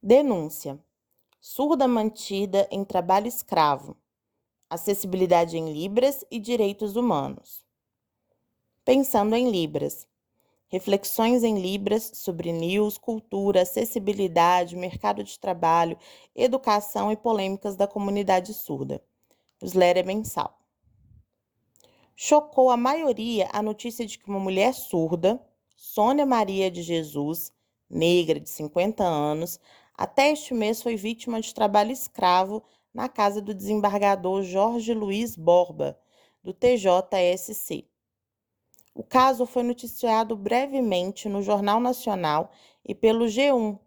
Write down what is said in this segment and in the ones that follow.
Denúncia: surda mantida em trabalho escravo, acessibilidade em Libras e direitos humanos. Pensando em Libras: reflexões em Libras sobre news, cultura, acessibilidade, mercado de trabalho, educação e polêmicas da comunidade surda. Newsletter mensal. Chocou a maioria a notícia de que uma mulher surda, Sônia Maria de Jesus, negra de 50 anos, até este mês foi vítima de trabalho escravo na casa do desembargador Jorge Luiz Borba, do TJSC. O caso foi noticiado brevemente no Jornal Nacional e pelo G1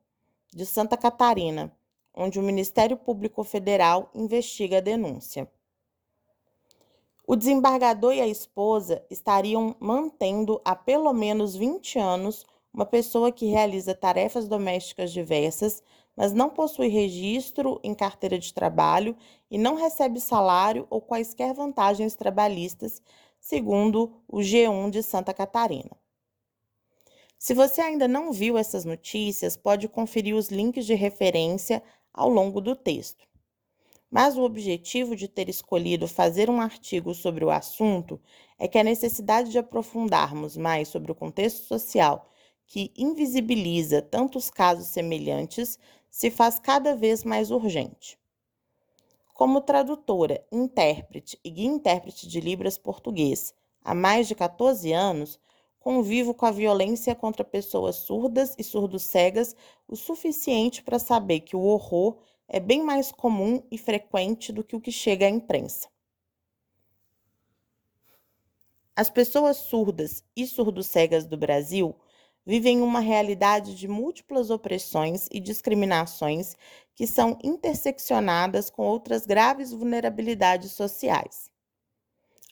de Santa Catarina, onde o Ministério Público Federal investiga a denúncia. O desembargador e a esposa estariam mantendo há pelo menos 20 anos uma pessoa que realiza tarefas domésticas diversas, mas não possui registro em carteira de trabalho e não recebe salário ou quaisquer vantagens trabalhistas, segundo o G1 de Santa Catarina. Se você ainda não viu essas notícias, pode conferir os links de referência ao longo do texto. Mas o objetivo de ter escolhido fazer um artigo sobre o assunto é que a necessidade de aprofundarmos mais sobre o contexto social que invisibiliza tantos casos semelhantes se faz cada vez mais urgente. Como tradutora, intérprete e guia-intérprete de Libras português há mais de 14 anos, convivo com a violência contra pessoas surdas e surdo-cegas o suficiente para saber que o horror é bem mais comum e frequente do que o que chega à imprensa. As pessoas surdas e surdo-cegas do Brasil vivem uma realidade de múltiplas opressões e discriminações que são interseccionadas com outras graves vulnerabilidades sociais,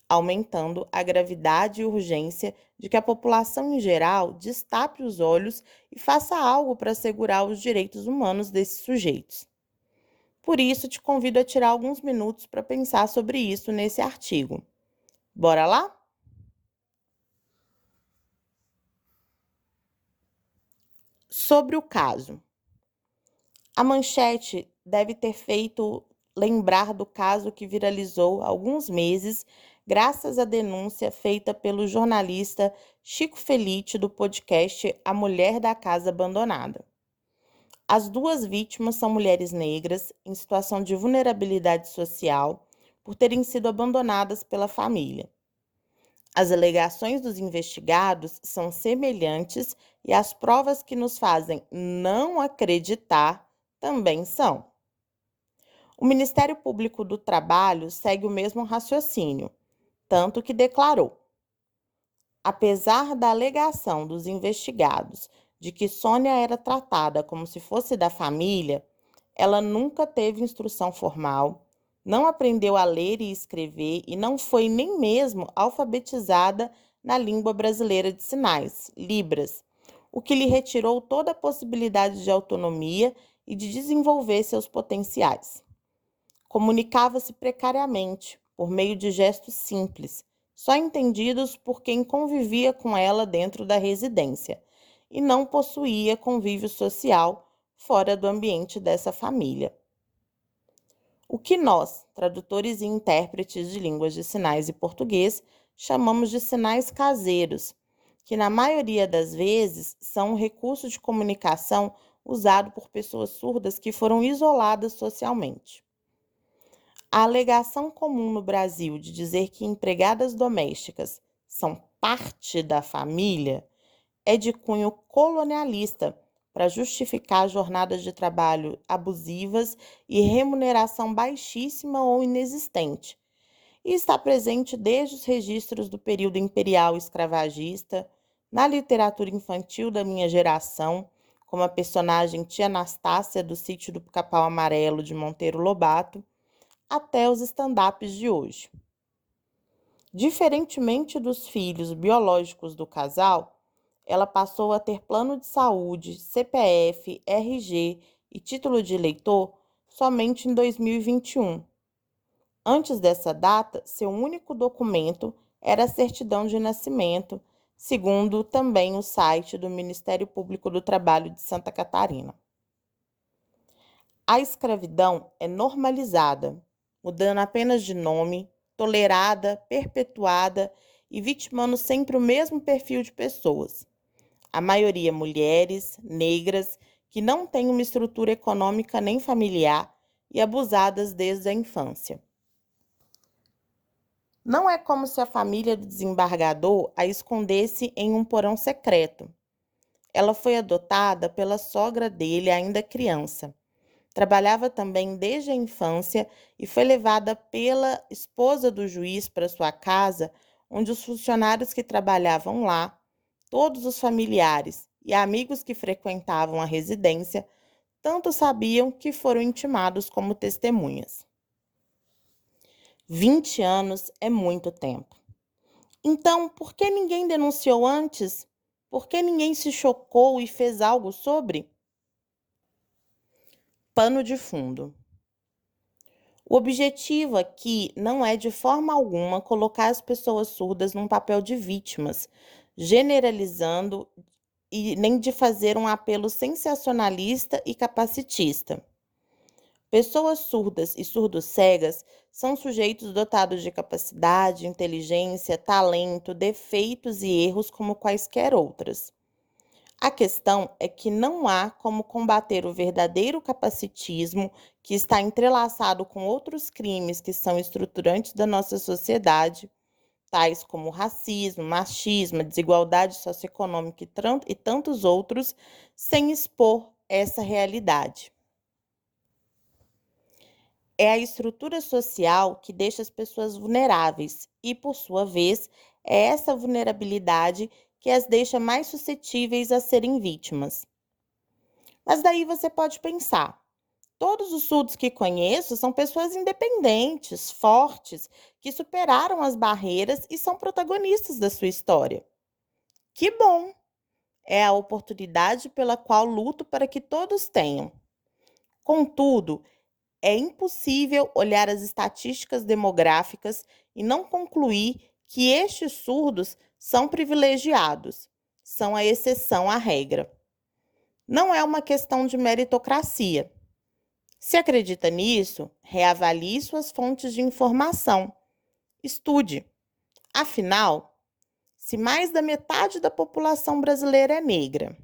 aumentando a gravidade e urgência de que a população em geral destape os olhos e faça algo para assegurar os direitos humanos desses sujeitos. Por isso, te convido a tirar alguns minutos para pensar sobre isso nesse artigo. Bora lá? Sobre o caso. A manchete deve ter feito lembrar do caso que viralizou há alguns meses, graças à denúncia feita pelo jornalista Chico Felitti do podcast A Mulher da Casa Abandonada. As duas vítimas são mulheres negras em situação de vulnerabilidade social por terem sido abandonadas pela família. As alegações dos investigados são semelhantes e as provas que nos fazem não acreditar também são. O Ministério Público do Trabalho segue o mesmo raciocínio, tanto que declarou: apesar da alegação dos investigados de que Sônia era tratada como se fosse da família, ela nunca teve instrução formal, não aprendeu a ler e escrever e não foi nem mesmo alfabetizada na língua brasileira de sinais, Libras, o que lhe retirou toda a possibilidade de autonomia e de desenvolver seus potenciais. Comunicava-se precariamente, por meio de gestos simples, só entendidos por quem convivia com ela dentro da residência, e não possuía convívio social fora do ambiente dessa família. O que nós, tradutores e intérpretes de línguas de sinais e português, chamamos de sinais caseiros, que na maioria das vezes são um recurso de comunicação usado por pessoas surdas que foram isoladas socialmente. A alegação comum no Brasil de dizer que empregadas domésticas são parte da família é de cunho colonialista para justificar jornadas de trabalho abusivas e remuneração baixíssima ou inexistente, e está presente desde os registros do período imperial escravagista, na literatura infantil da minha geração, como a personagem Tia Anastácia do Sítio do Pica-Pau Amarelo de Monteiro Lobato, até os stand-ups de hoje. Diferentemente dos filhos biológicos do casal, ela passou a ter plano de saúde, CPF, RG e título de eleitor somente em 2021. Antes dessa data, seu único documento era a certidão de nascimento, segundo também o site do Ministério Público do Trabalho de Santa Catarina. A escravidão é normalizada, mudando apenas de nome, tolerada, perpetuada e vitimando sempre o mesmo perfil de pessoas. A maioria mulheres, negras, que não têm uma estrutura econômica nem familiar e abusadas desde a infância. Não é como se a família do desembargador a escondesse em um porão secreto. Ela foi adotada pela sogra dele ainda criança. Trabalhava também desde a infância e foi levada pela esposa do juiz para sua casa, onde os funcionários que trabalhavam lá, todos os familiares e amigos que frequentavam a residência, tanto sabiam que foram intimados como testemunhas. 20 anos é muito tempo. Então, por que ninguém denunciou antes? Por que ninguém se chocou e fez algo sobre? Pano de fundo. O objetivo aqui não é de forma alguma colocar as pessoas surdas num papel de vítimas, generalizando e nem de fazer um apelo sensacionalista e capacitista. Pessoas surdas e surdo-cegas são sujeitos dotados de capacidade, inteligência, talento, defeitos e erros como quaisquer outras. A questão é que não há como combater o verdadeiro capacitismo que está entrelaçado com outros crimes que são estruturantes da nossa sociedade, tais como racismo, machismo, desigualdade socioeconômica e tantos outros, sem expor essa realidade. É a estrutura social que deixa as pessoas vulneráveis e, por sua vez, é essa vulnerabilidade que as deixa mais suscetíveis a serem vítimas. Mas daí você pode pensar, todos os surdos que conheço são pessoas independentes, fortes, que superaram as barreiras e são protagonistas da sua história. Que bom! É a oportunidade pela qual luto para que todos tenham. Contudo, é impossível olhar as estatísticas demográficas e não concluir que estes surdos são privilegiados, são a exceção à regra. Não é uma questão de meritocracia. Se acredita nisso, reavalie suas fontes de informação. Estude. Afinal, se mais da metade da população brasileira é negra,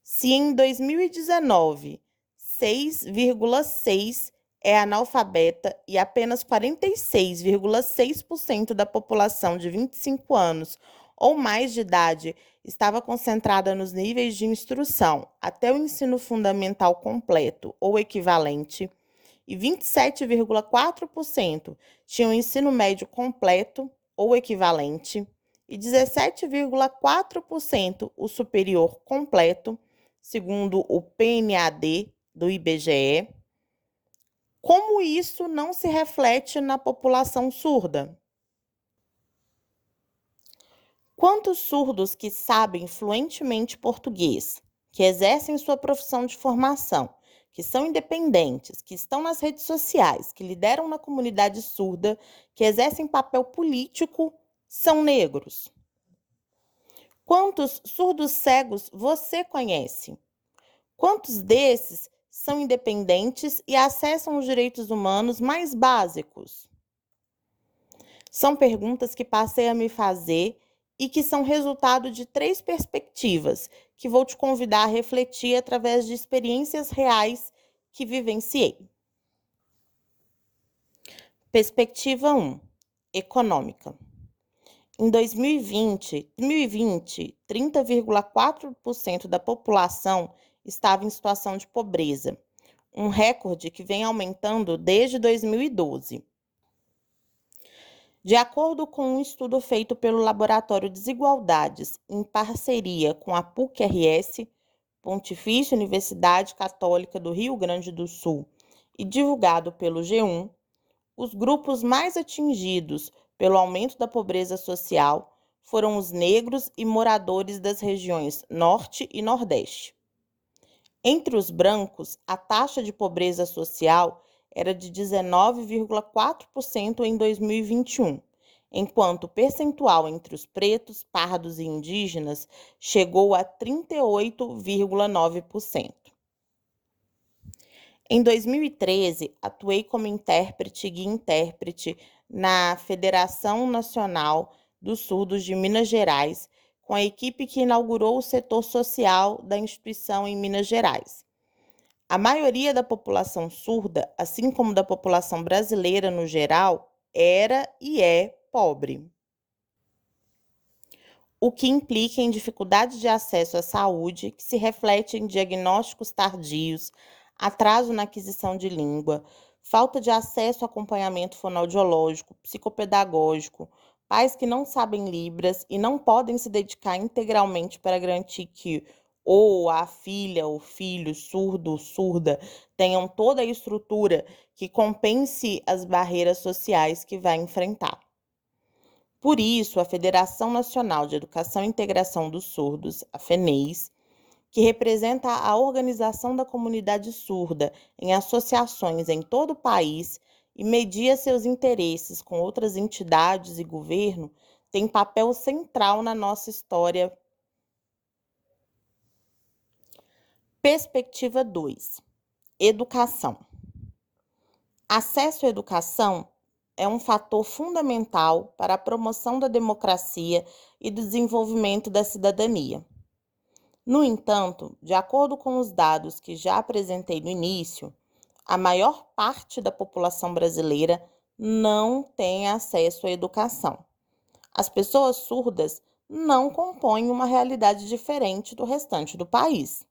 se em 2019 6,6% é analfabeta e apenas 46,6% da população de 25 anos ou mais de idade estava concentrada nos níveis de instrução até o ensino fundamental completo ou equivalente, e 27,4% tinham ensino médio completo ou equivalente, e 17,4% o superior completo, segundo o PNAD do IBGE. Como isso não se reflete na população surda? Quantos surdos que sabem fluentemente português, que exercem sua profissão de formação, que são independentes, que estão nas redes sociais, que lideram na comunidade surda, que exercem papel político, são negros? Quantos surdos cegos você conhece? Quantos desses são independentes e acessam os direitos humanos mais básicos? São perguntas que passei a me fazer e que são resultado de 3 perspectivas que vou te convidar a refletir através de experiências reais que vivenciei. Perspectiva 1. Econômica. Em 2020, 30,4% da população estava em situação de pobreza, um recorde que vem aumentando desde 2012. De acordo com um estudo feito pelo Laboratório Desigualdades, em parceria com a PUC-RS, Pontifícia Universidade Católica do Rio Grande do Sul, e divulgado pelo G1, os grupos mais atingidos pelo aumento da pobreza social foram os negros e moradores das regiões Norte e Nordeste. Entre os brancos, a taxa de pobreza social era de 19,4% em 2021, enquanto o percentual entre os pretos, pardos e indígenas chegou a 38,9%. Em 2013, atuei como intérprete e guia-intérprete na Federação Nacional dos Surdos de Minas Gerais, com a equipe que inaugurou o setor social da instituição em Minas Gerais. A maioria da população surda, assim como da população brasileira no geral, era e é pobre, o que implica em dificuldade de acesso à saúde, que se reflete em diagnósticos tardios, atraso na aquisição de língua, falta de acesso a acompanhamento fonoaudiológico, psicopedagógico, pais que não sabem Libras e não podem se dedicar integralmente para garantir que ou a filha ou filho surdo ou surda tenham toda a estrutura que compense as barreiras sociais que vai enfrentar. Por isso, a Federação Nacional de Educação e Integração dos Surdos, a FENEIS, que representa a organização da comunidade surda em associações em todo o país e media seus interesses com outras entidades e governo, tem papel central na nossa história. Perspectiva 2. Educação. Acesso à educação é um fator fundamental para a promoção da democracia e do desenvolvimento da cidadania. No entanto, de acordo com os dados que já apresentei no início, a maior parte da população brasileira não tem acesso à educação. As pessoas surdas não compõem uma realidade diferente do restante do país.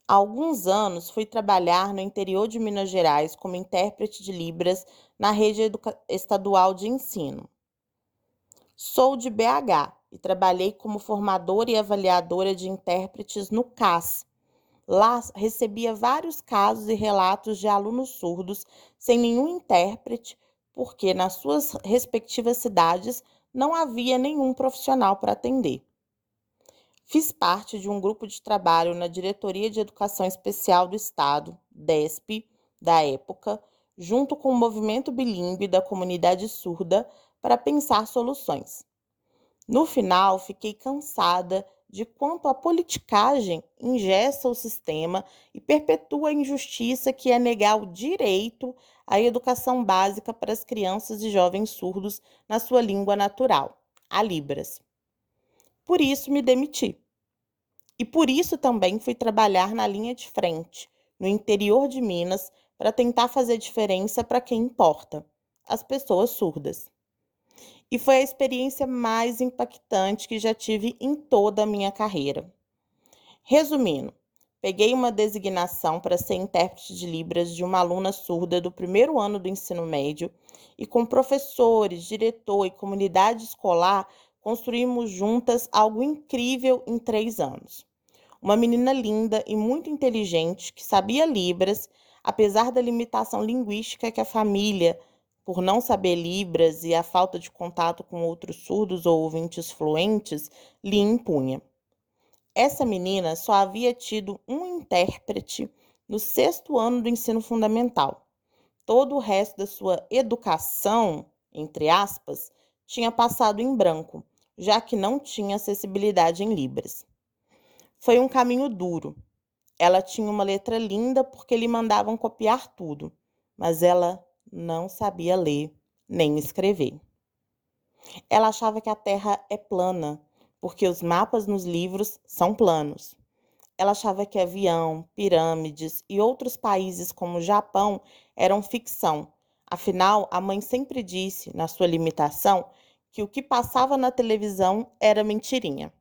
Há alguns anos fui trabalhar no interior de Minas Gerais como intérprete de Libras na rede estadual de ensino. Sou de BH e trabalhei como formadora e avaliadora de intérpretes no CAS. Lá recebia vários casos e relatos de alunos surdos sem nenhum intérprete, porque nas suas respectivas cidades não havia nenhum profissional para atender. Fiz parte de um grupo de trabalho na Diretoria de Educação Especial do Estado, DESP, da época, junto com o movimento bilíngue da comunidade surda, para pensar soluções. No final, fiquei cansada de quanto a politicagem engessa o sistema e perpetua a injustiça que é negar o direito à educação básica para as crianças e jovens surdos na sua língua natural, a Libras. Por isso me demiti. E por isso também fui trabalhar na linha de frente, no interior de Minas, para tentar fazer diferença para quem importa, as pessoas surdas. E foi a experiência mais impactante que já tive em toda a minha carreira. Resumindo, peguei uma designação para ser intérprete de Libras de uma aluna surda do primeiro ano do ensino médio e com professores, diretor e comunidade escolar construímos juntas algo incrível em 3 anos. Uma menina linda e muito inteligente que sabia Libras, apesar da limitação linguística que a família, por não saber Libras e a falta de contato com outros surdos ou ouvintes fluentes, lhe impunha. Essa menina só havia tido um intérprete no 6º ano do ensino fundamental. Todo o resto da sua educação, entre aspas, tinha passado em branco, já que não tinha acessibilidade em Libras. Foi um caminho duro. Ela tinha uma letra linda porque lhe mandavam copiar tudo, mas ela não sabia ler nem escrever. Ela achava que a Terra é plana, porque os mapas nos livros são planos. Ela achava que avião, pirâmides e outros países como o Japão eram ficção. Afinal, a mãe sempre disse, na sua limitação, que o que passava na televisão era mentirinha.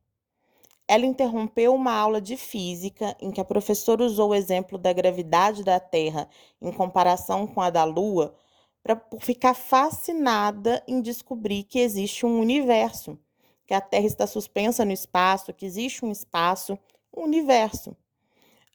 Ela interrompeu uma aula de física em que a professora usou o exemplo da gravidade da Terra em comparação com a da Lua por ficar fascinada em descobrir que existe um universo, que a Terra está suspensa no espaço, que existe um espaço, um universo.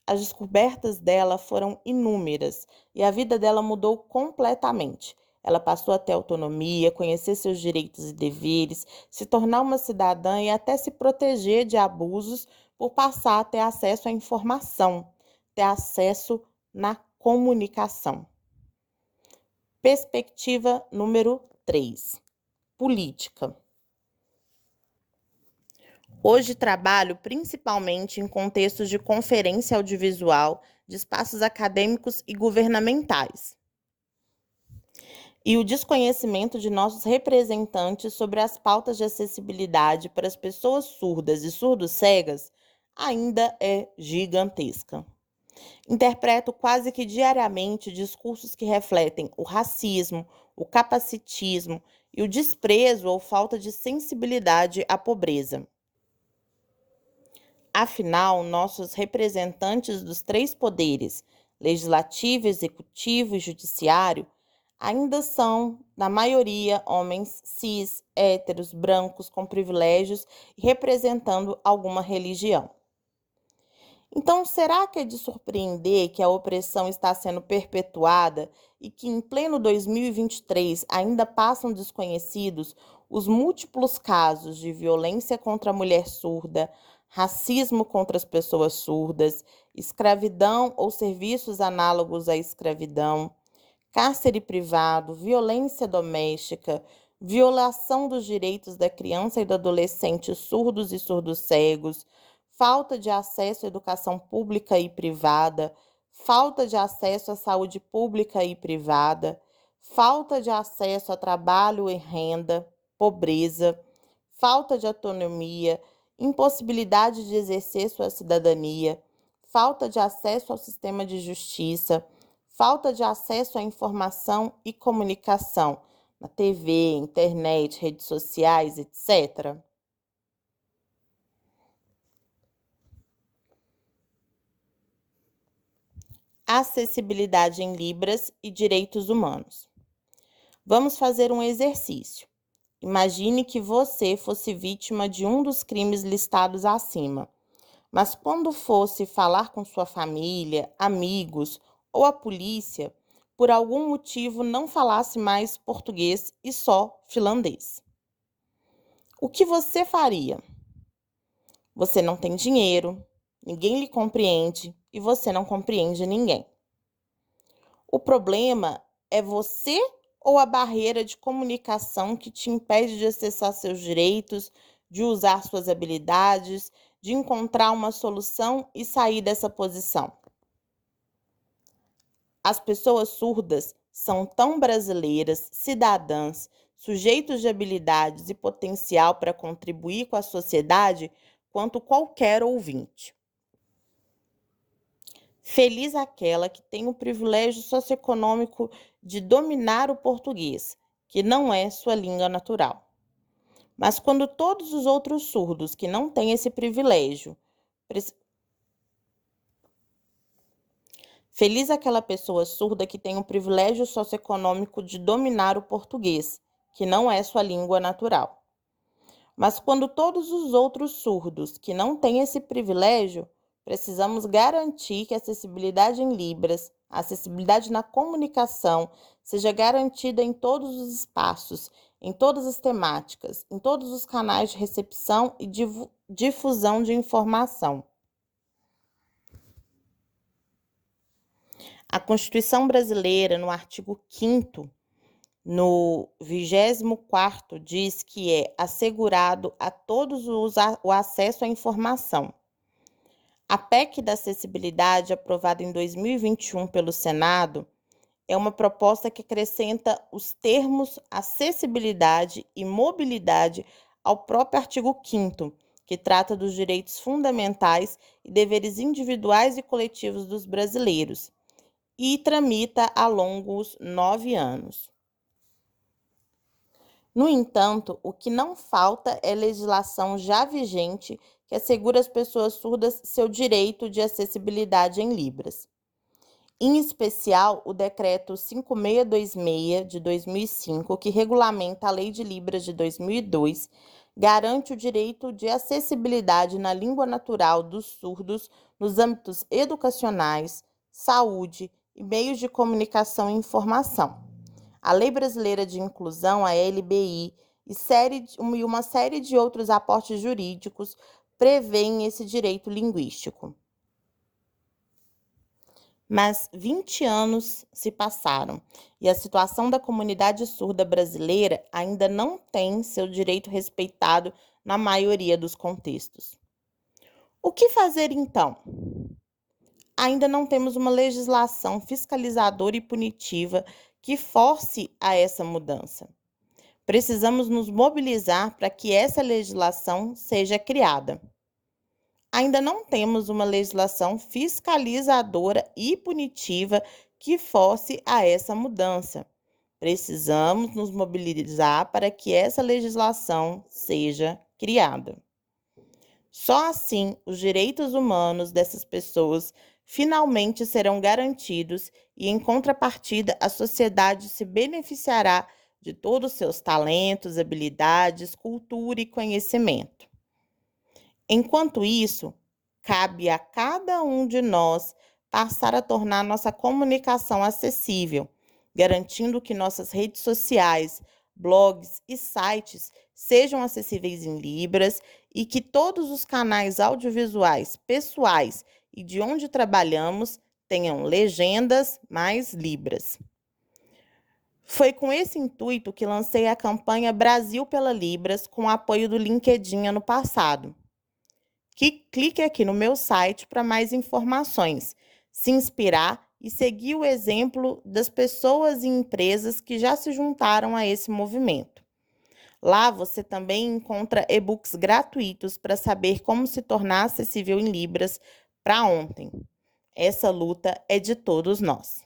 As descobertas dela foram inúmeras e a vida dela mudou completamente. Ela passou a ter autonomia, conhecer seus direitos e deveres, se tornar uma cidadã e até se proteger de abusos por passar a ter acesso à informação, ter acesso na comunicação. Perspectiva número 3. Política. Hoje trabalho principalmente em contextos de conferência audiovisual, de espaços acadêmicos e governamentais. E o desconhecimento de nossos representantes sobre as pautas de acessibilidade para as pessoas surdas e surdo-cegas ainda é gigantesca. Interpreto quase que diariamente discursos que refletem o racismo, o capacitismo e o desprezo ou falta de sensibilidade à pobreza. Afinal, nossos representantes dos três poderes, legislativo, executivo e judiciário, ainda são, na maioria, homens cis, héteros, brancos, com privilégios e representando alguma religião. Então, será que é de surpreender que a opressão está sendo perpetuada e que, em pleno 2023, ainda passam desconhecidos os múltiplos casos de violência contra a mulher surda, racismo contra as pessoas surdas, escravidão ou serviços análogos à escravidão, cárcere privado, violência doméstica, violação dos direitos da criança e do adolescente surdos e surdos-cegos, falta de acesso à educação pública e privada, falta de acesso à saúde pública e privada, falta de acesso a trabalho e renda, pobreza, falta de autonomia, impossibilidade de exercer sua cidadania, falta de acesso ao sistema de justiça, falta de acesso à informação e comunicação, na TV, internet, redes sociais, etc. Acessibilidade em Libras e direitos humanos. Vamos fazer um exercício. Imagine que você fosse vítima de um dos crimes listados acima, mas quando fosse falar com sua família, amigos ou a polícia, por algum motivo não falasse mais português e só finlandês. O que você faria? Você não tem dinheiro, ninguém lhe compreende e você não compreende ninguém. O problema é você ou a barreira de comunicação que te impede de acessar seus direitos, de usar suas habilidades, de encontrar uma solução e sair dessa posição? As pessoas surdas são tão brasileiras, cidadãs, sujeitos de habilidades e potencial para contribuir com a sociedade quanto qualquer ouvinte. Feliz aquela que tem o privilégio socioeconômico de dominar o português, que não é sua língua natural. Mas quando todos os outros surdos que não têm esse privilégio, feliz aquela pessoa surda que tem o privilégio socioeconômico de dominar o português, que não é sua língua natural. Mas quando todos os outros surdos que não têm esse privilégio, precisamos garantir que a acessibilidade em Libras, a acessibilidade na comunicação, seja garantida em todos os espaços, em todas as temáticas, em todos os canais de recepção e difusão de informação. A Constituição Brasileira, no artigo 5º, no 24º, diz que é assegurado a todos o acesso à informação. A PEC da acessibilidade, aprovada em 2021 pelo Senado, é uma proposta que acrescenta os termos acessibilidade e mobilidade ao próprio artigo 5º, que trata dos direitos fundamentais e deveres individuais e coletivos dos brasileiros, e tramita há longos 9 anos. No entanto, o que não falta é legislação já vigente que assegura às pessoas surdas seu direito de acessibilidade em Libras. Em especial, o Decreto 5626 de 2005, que regulamenta a Lei de Libras de 2002, garante o direito de acessibilidade na língua natural dos surdos nos âmbitos educacionais, saúde e meios de comunicação e informação. A Lei Brasileira de Inclusão, a LBI, e uma série de outros aportes jurídicos prevêem esse direito linguístico. Mas 20 anos se passaram e a situação da comunidade surda brasileira ainda não tem seu direito respeitado na maioria dos contextos. O que fazer então? Ainda não temos uma legislação fiscalizadora e punitiva que force a essa mudança. Precisamos nos mobilizar para que essa legislação seja criada. Ainda não temos uma legislação fiscalizadora e punitiva que force a essa mudança. Precisamos nos mobilizar para que essa legislação seja criada. Só assim os direitos humanos dessas pessoas finalmente serão garantidos e, em contrapartida, a sociedade se beneficiará de todos os seus talentos, habilidades, cultura e conhecimento. Enquanto isso, cabe a cada um de nós passar a tornar nossa comunicação acessível, garantindo que nossas redes sociais, blogs e sites sejam acessíveis em Libras e que todos os canais audiovisuais pessoais e de onde trabalhamos tenham legendas mais Libras. Foi com esse intuito que lancei a campanha Brasil pela Libras com o apoio do LinkedIn ano passado. Clique aqui no meu site para mais informações, se inspirar e seguir o exemplo das pessoas e empresas que já se juntaram a esse movimento. Lá você também encontra e-books gratuitos para saber como se tornar acessível em Libras para ontem. Essa luta é de todos nós.